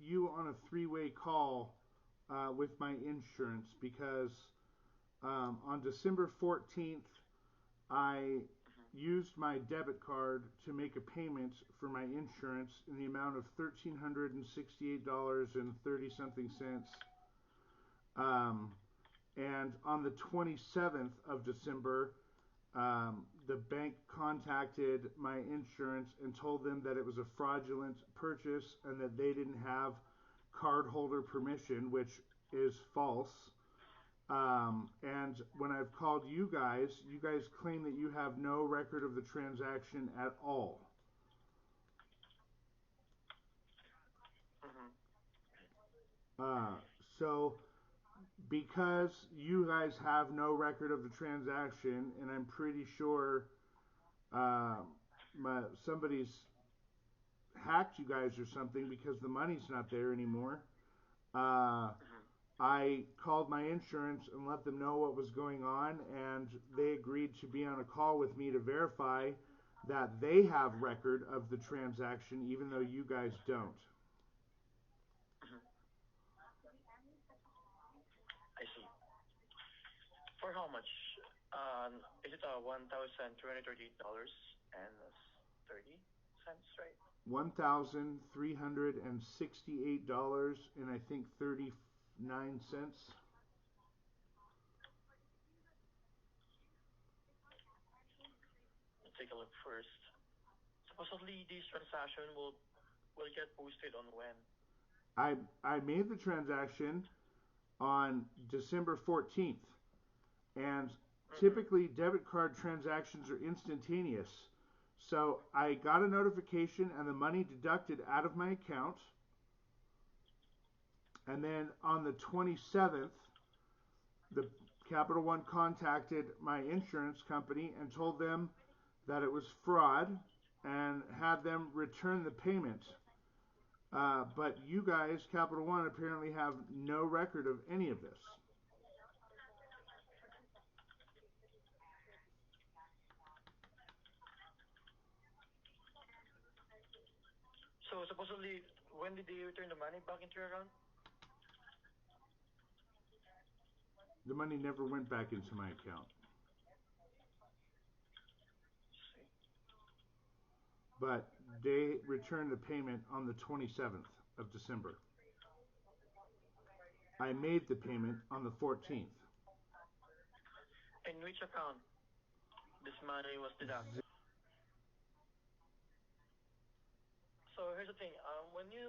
you on a three-way call with my insurance because on December 14th, I used my debit card to make a payment for my insurance in the amount of $1,368 and 30 something cents. Um, and on the 27th of December, the bank contacted my insurance and told them that it was a fraudulent purchase and that they didn't have cardholder permission, which is false. And when I've called you guys claim that you have no record of the transaction at all. Mm-hmm. So because you guys have no record of the transaction, and I'm pretty sure uh, somebody's hacked you guys or something because the money's not there anymore. Uh, Mm-hmm. I called my insurance and let them know what was going on, and they agreed to be on a call with me to verify that they have record of the transaction, even though you guys don't. Mm-hmm. I see. For how much? Is it $1,238 and 30 cents, right? $1,368 and I think 39 cents. Let's take a look first. Supposedly, this transaction will get posted on when? I made the transaction on December 14th, and Mm-hmm. typically debit card transactions are instantaneous. So I got a notification and the money deducted out of my account. And then on the 27th, the Capital One contacted my insurance company and told them that it was fraud and had them return the payment. But you guys, Capital One, apparently have no record of any of this. So supposedly, when did they return the money back into your account? The money never went back into my account. See. But they returned the payment on the 27th of December. I made the payment on the 14th. In which account this money was deducted? So here's the thing. When you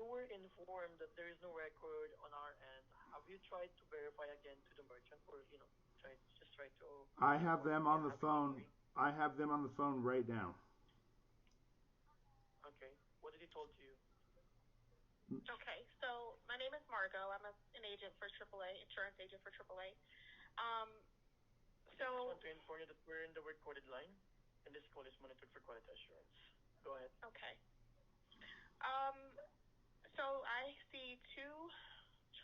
were informed that there is no record on our end, have you tried to verify again to the merchant, or try to I have inform them again, on the have an phone. inquiry? I have them on the phone right now. Okay. What did he told to you? Okay, so my name is Margot. I'm an agent for AAA, insurance agent for AAA. Um, I just so want to inform you that we're in the recorded line, and this call is monitored for quality assurance. Go ahead. okay. Um, so I see two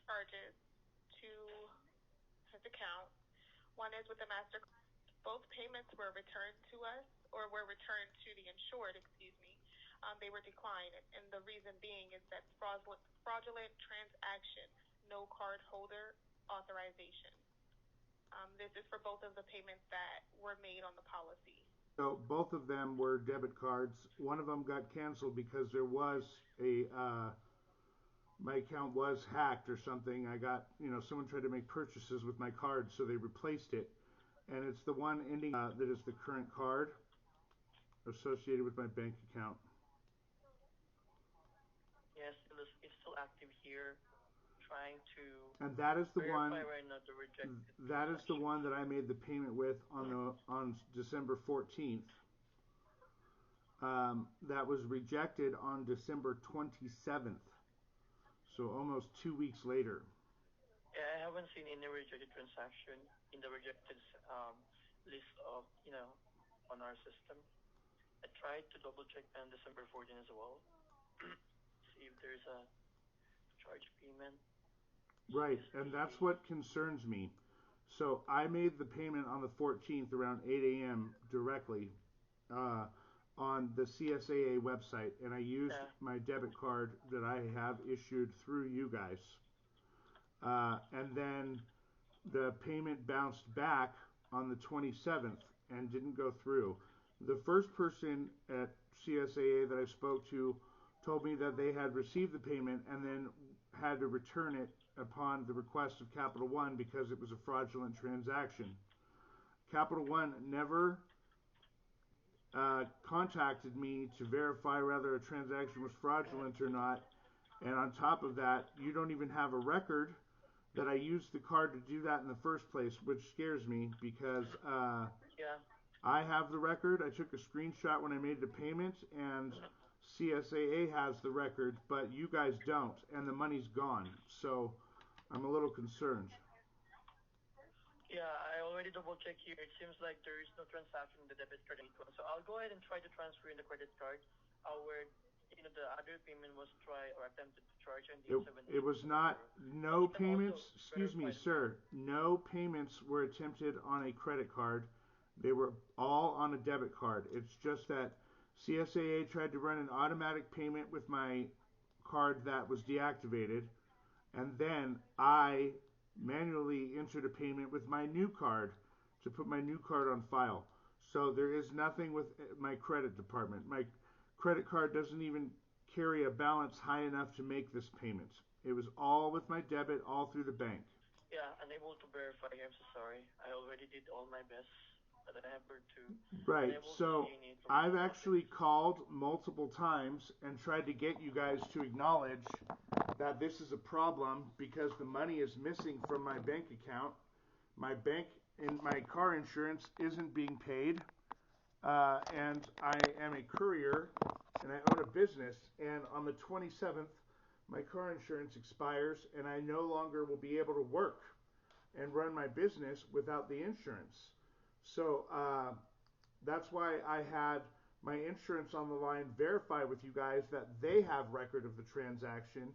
charges to his account. One is with the Mastercard. Both payments were returned to us, or were returned to the insured, excuse me. They were declined, and the reason being is that fraudulent transaction, no card holder authorization. This is for both of the payments that were made on the policy. So both of them were debit cards. One of them got canceled because there was a my account was hacked or something. I got someone tried to make purchases with my card, so they replaced it. And it's the one ending that is the current card associated with my bank account. Yes, it's still active here, trying to And that is the verify one right now the rejected that is the transactions. one that I made the payment with on December 14th. That was rejected on December 27th, so almost 2 weeks later. Yeah, I haven't seen any rejected transaction in the rejected list of, on our system. I tried to double check on December 14 as well. See if there's a charge payment. Right, and that's CSTA. what concerns me. So I made the payment on the 14th around 8 a.m. directly. Uh, on the CSAA website, and I used Yeah. my debit card that I have issued through you guys. And then the payment bounced back on the 27th and didn't go through. The first person at CSAA that I spoke to told me that they had received the payment and then had to return it upon the request of Capital One because it was a fraudulent transaction. Capital One never contacted me to verify whether a transaction was fraudulent or not. And on top of that, you don't even have a record that I used the card to do that in the first place, which scares me because Yeah. I have the record. I took a screenshot when I made the payment, and CSAA has the record, but you guys don't, and the money's gone. So I'm a little concerned. Yeah, I already double checked here. It seems like there is no transaction in the debit card one. So I'll go ahead and try to transfer in the credit card. Where the other payment was try or attempted to charge on the It, it was not, 878. But no you can also payments, excuse me, verify the card. sir, no payments were attempted on a credit card. They were all on a debit card. It's just that CSAA tried to run an automatic payment with my card that was deactivated, and then I manually entered a payment with my new card to put my new card on file. So there is nothing with my credit department. My credit card doesn't even carry a balance high enough to make this payment. It was all with my debit, all through the bank. Yeah, unable to verify. I'm so sorry. I already did all my best, but Right. unable to So see any I've information about this. actually called multiple times and tried to get you guys to acknowledge that this is a problem because the money is missing from my bank account. My bank and my car insurance isn't being paid, and I am a courier and I own a business. And on the 27th, my car insurance expires, and I no longer will be able to work and run my business without the insurance. So that's why I had my insurance on the line verify with you guys that they have record of the transaction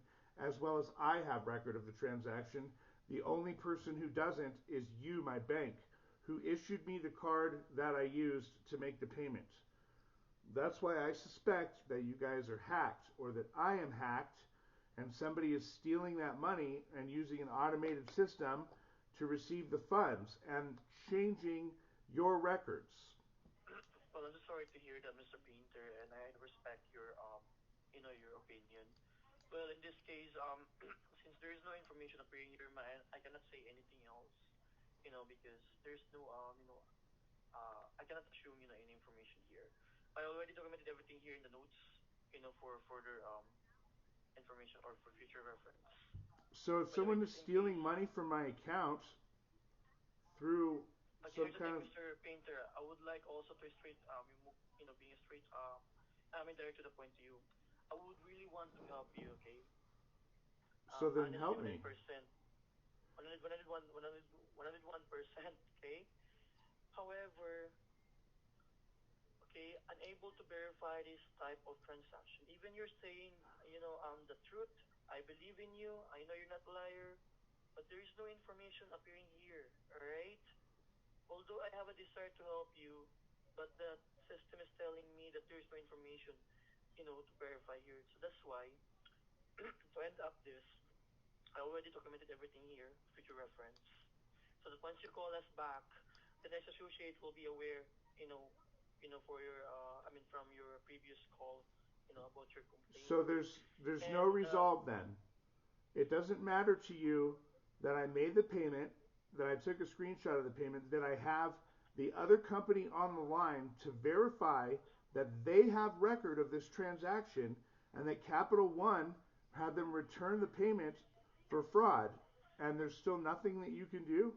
as well as I have record of the transaction. The only person who doesn't is you, my bank, who issued me the card that I used to make the payment. That's why I suspect that you guys are hacked or that I am hacked and somebody is stealing that money and using an automated system to receive the funds and changing your records. Well, I'm so sorry to hear that, Mr. Painter, and I respect your your opinion. Well, in this case, since there is no information appearing here, I cannot say anything else. Because there's no I cannot assume any information here. I already documented everything here in the notes, for further information or for future reference. So if By the way, someone is just in case. stealing money from my account through But some here's the kind thing, of Mr. Painter. I would like also to straight, being straight, direct to the point to you. I would really want to help you, okay? so then Honestly, help me. 100%. 101%, okay? However, okay, unable to verify this type of transaction. Even you're saying, the truth. I believe in you. I know you're not a liar, but there is no information appearing here. All right. Although I have a desire to help you, but the system is telling me that there is no information, to verify here. So that's why, to end up this, I already documented everything here, future reference. So that once you call us back, the next associate will be aware, you know, for your, from your previous call, about your complaint. So there's no And resolve then. It doesn't matter to you that I made the payment, that I took a screenshot of the payment, that I have the other company on the line to verify that they have record of this transaction and that Capital One had them return the payment for fraud, and there's still nothing that you can do?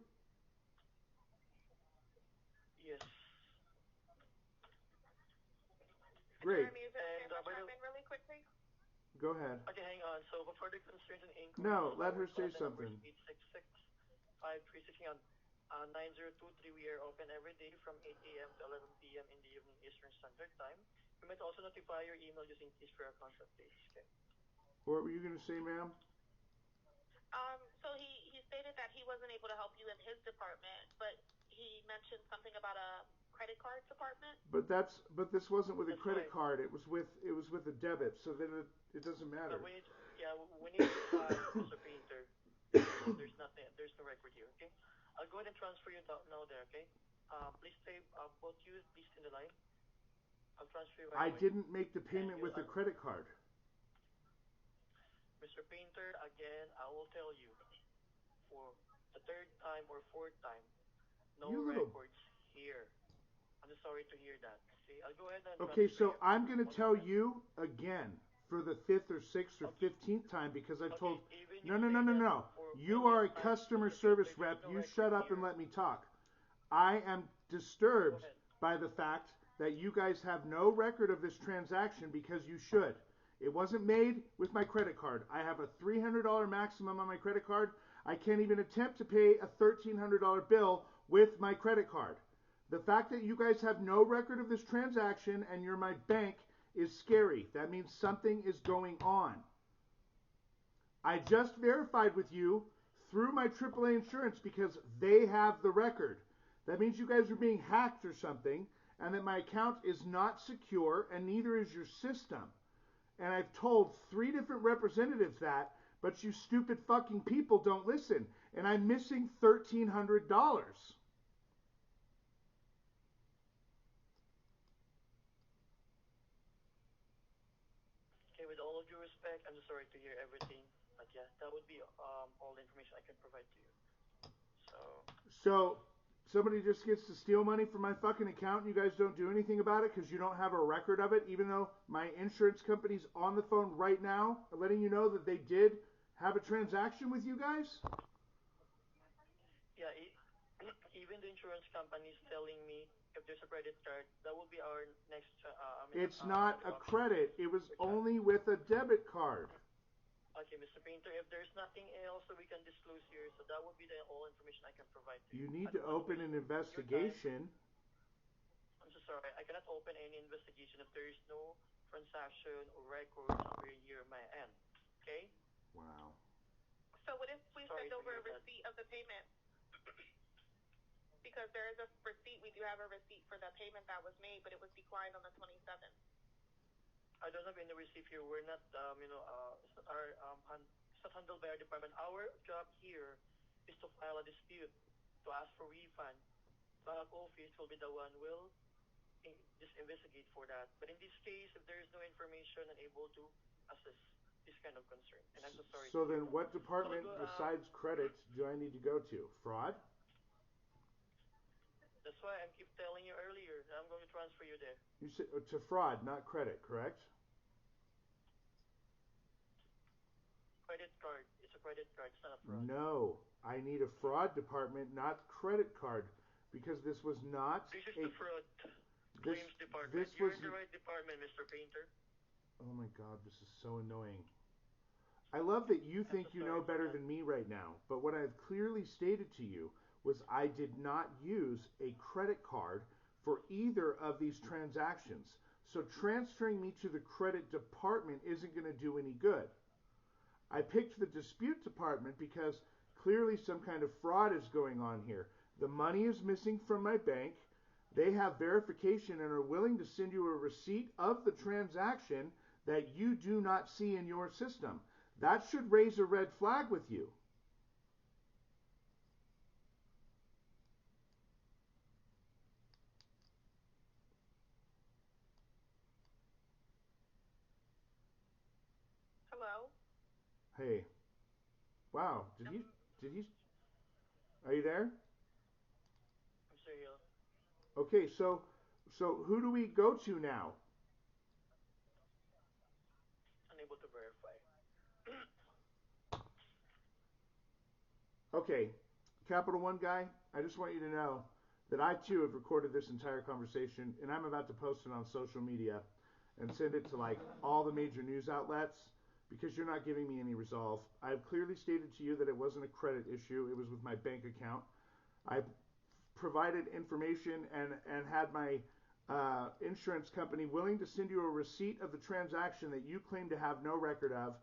yes, Great. Jeremy, is it okay and if I by the chime in really quickly? Go ahead. okay, hang on. So for further concerns and inquiries, No, let our her call say line number something. is 866-536 on 9023. We are open every day from 8 a.m. to 11 p.m. in the evening Eastern Standard Time. We might also notify your email just in case for our contact dates. Okay. What were you going to say, ma'am? So he stated that he wasn't able to help you in his department, but he mentioned something about credit card department. But this wasn't with a That's why. credit card. It was with a debit. So then it doesn't Yeah, matter. we need to find Mr. Painter because there's nothing, there's no record here. Okay, I'll go ahead and transfer you now there. Okay, please stay, both you, please in the line. I'll transfer you right I away. didn't make the And payment with a credit card. Mr. Painter, again, I will tell you for the third time or fourth time, no You little. records here. I'm just sorry to hear that. Okay, I'll go ahead and Okay, transfer so you. I'm gonna One tell moment. you again for the fifth or sixth or Okay, 15th time because I've okay. told. Even you No, no, no, say no, that no. for You million are a times, customer Mr. Painter, service there's rep. no You record shut up and here. let me talk. I am Go disturbed ahead. by the fact that you guys have no record of this transaction because you should. It wasn't made with my credit card. I have a $300 maximum on my credit card. I can't even attempt to pay a $1,300 bill with my credit card. The fact that you guys have no record of this transaction and you're my bank is scary. That means something is going on. I just verified with you through my AAA insurance because they have the record. That means you guys are being hacked or something, and that my account is not secure, and neither is your system. And I've told 3 different representatives that, but you stupid fucking people don't listen. And I'm missing $1,300. Okay, with all of due respect, I'm just sorry to hear everything. But yeah, that would be all the information I can provide to you. So, So somebody just gets to steal money from my fucking account and you guys don't do anything about it because you don't have a record of it, even though my insurance company's on the phone right now letting you know that they did have a transaction with you guys? yeah, even the insurance company is telling me if there's a credit card, that will be our next, It's not another a option credit. It was for chat. only with a debit card. Okay, Mr. Painter, if there's nothing else that we can disclose here, so that would be the all information I can provide to you. You I need to don't want to open waste an your time. investigation. I'm so sorry. I cannot open any investigation if there is no transaction or records appearing here on my end. Okay? Wow. So what if we Sorry send to over hear a that. receipt of the payment? Because there is a receipt. We do have a receipt for the payment that was made, but it was declined on the 27th. I don't have any receipt here. We're not, it's not our, it's not handled by our department. Our job here is to file a dispute, to ask for refund. Back office will be the one will just investigate for that. But in this case, if there is no information and able to assess this kind of concern, and I'm so sorry to So hear then that. what So I'll department go, besides credit do I need to go to? Fraud? that's why I keep telling you earlier that I'm going to transfer you there. You said to fraud, not credit, correct? Credit card. It's a credit card. It's not a fraud. No, I need a fraud department, not credit card, because this was not This is a the fraud this claims department. this You're was. in the right department, Mr. Painter. Oh my God, this is so annoying. I love that you I'm so think you sorry know for better that. than me right now, but what I've clearly stated to you was I did not use a credit card for either of these transactions. So transferring me to the credit department isn't going to do any good. I picked the dispute department because clearly some kind of fraud is going on here. The money is missing from my bank. They have verification and are willing to send you a receipt of the transaction that you do not see in your system. That should raise a red flag with you. Hello? Hey, wow, Um, did he are you there? I'm sorry. Okay, so who do we go to now? Unable to verify. Okay, Capital One guy, I just want you to know that I too have recorded this entire conversation and I'm about to post it on social media and send it to like all the major news outlets because you're not giving me any resolve. I've clearly stated to you that it wasn't a credit issue, it was with my bank account. I provided information and had my insurance company willing to send you a receipt of the transaction that you claim to have no record of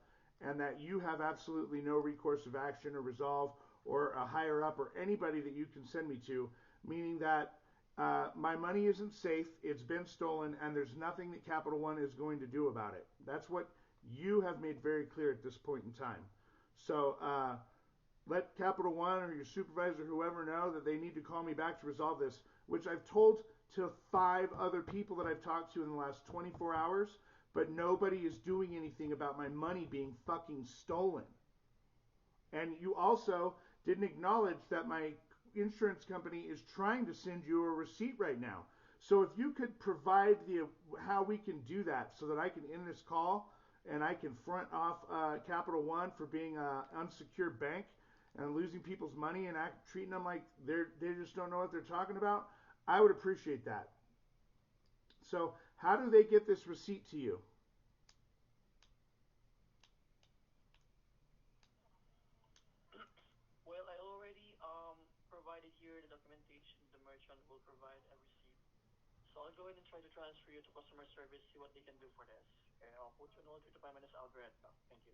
and that you have absolutely no recourse of action or resolve or a higher up or anybody that you can send me to, meaning that My money isn't safe. It's been stolen, and there's nothing that Capital One is going to do about it. That's what you have made very clear at this point in time. So let Capital One or your supervisor, whoever, know that they need to call me back to resolve this, which I've told to 5 other people that I've talked to in the last 24 hours, but nobody is doing anything about my money being fucking stolen. And you also didn't acknowledge that my insurance company is trying to send you a receipt right now. So if you could provide the how we can do that so that I can end this call and I can front off Capital One for being an unsecured bank and losing people's money and treating them like they just don't know what they're talking about, I would appreciate that. So how do they get this receipt to you? Well, I already provided here the documentation. The merchant will provide a receipt. So I'll go ahead and try to transfer you to customer service, see what they can do for this. Okay, I'll put you on hold 3 to 5 minutes. I'll be right back. Thank you.